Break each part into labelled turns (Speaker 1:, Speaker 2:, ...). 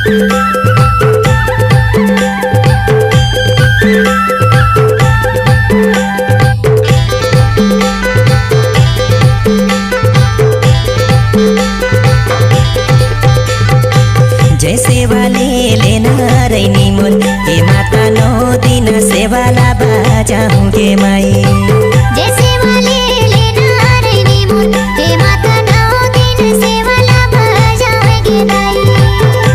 Speaker 1: जय सेवाले लेना रैनी मुन हे माता 9 दिन सेवाला बाजाऊं गे माई।
Speaker 2: जय सेवाले लेना रैनी मुन हे माता 9 दिन सेवाला बाजाऊं गे माई।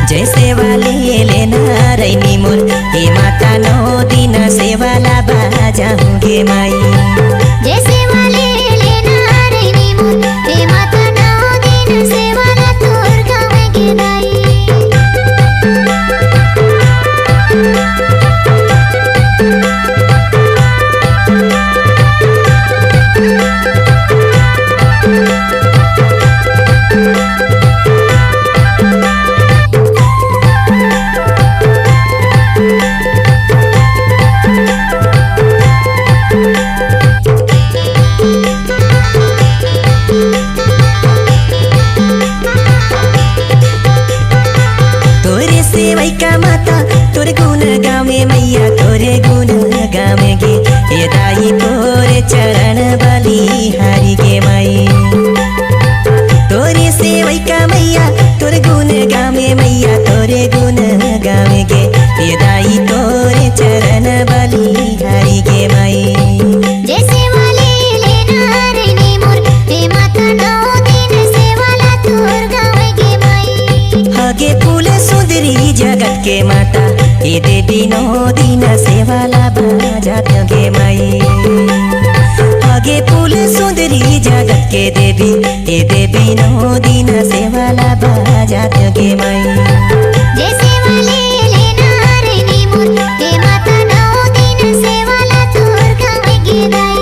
Speaker 1: जय सेवाले लेना रैनी मुन हे माता 9 दिन सेवाला बाजाऊं गे माई।
Speaker 2: जय सेवाले लेना रैनी मुन हे माता 9 दिन सेवाला तोर गावे गे माई।
Speaker 1: सेवैका माता तोरे गुण गावे मैया तोरे गुण गावे गे हे दाई तोरे चरण बलि हारी गे माई। तोरे सेवैका मैया तोरे गुण गावे मैया तोरे गुण गावे गे हे दाई तोरे चरण बलि हारी गे माई।
Speaker 2: जय सेवाले लेना रैनी मुन हे माता 9 दिन सेवाला तोर गावे गे माई।
Speaker 1: हगे फूल सुंदरी जगत के माता हे देवी 9 दिन सेवाला बाजात गे माई। हगे फूल सुंदरी जगत के देवी हे देवी 9 दिन सेवाला बाजात गे माई।
Speaker 2: जय सेवाले लेना रैनी मुन हे माता 9 दिन सेवाला तोर गावे गे माई।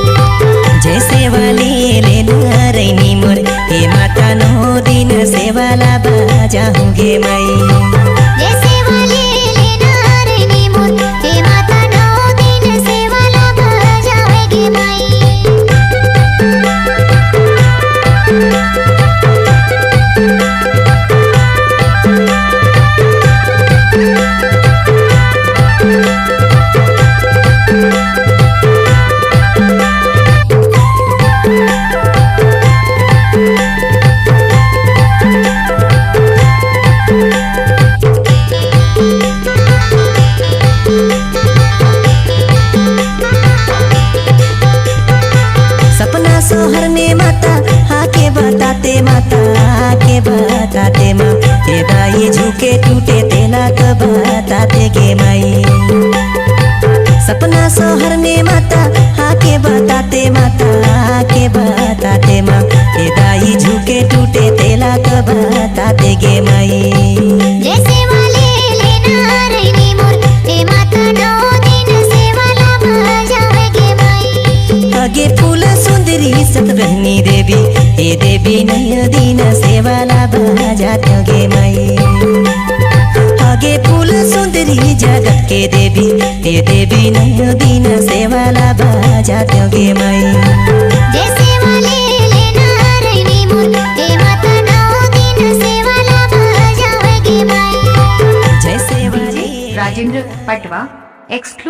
Speaker 1: जय सेवाले लेना रैनी मुन हे माता 9 दिन सेवाला बाजाऊं गे माई।
Speaker 2: जय सेवाले लेना रैनी मुन हे माता 9 दिन सेवाला बाजावे गे माई।
Speaker 1: सपना सोहर में माता आके बताते माता आके बताते माँ हे दाई झुके टूटे तेला कब बताते गे माई। सपना सोहर में माता आके बताते माता आके बताते माँ हे दाई झुके टूटे तेला कब बताते गे माई।
Speaker 2: जय सेवाले लेना रैनी मुन हे माता 9 दिन सेवाला बाजावे गे माई।
Speaker 1: हगे फूल सुंदरी सतरहनी देवी हे देवी 9 दिन सेवाला बाजात गे माई। हगे फूल सुंदरी जगत के देवी हे देवी 9 दिन सेवाला बाजात गे माई।
Speaker 2: जय सेवाले लेना रैनी मुन हे माता 9 दिन सेवाला बाजावे गे माई।
Speaker 1: जय सेवाले
Speaker 3: राजेंद्र पटवा एक्सक्लूसिव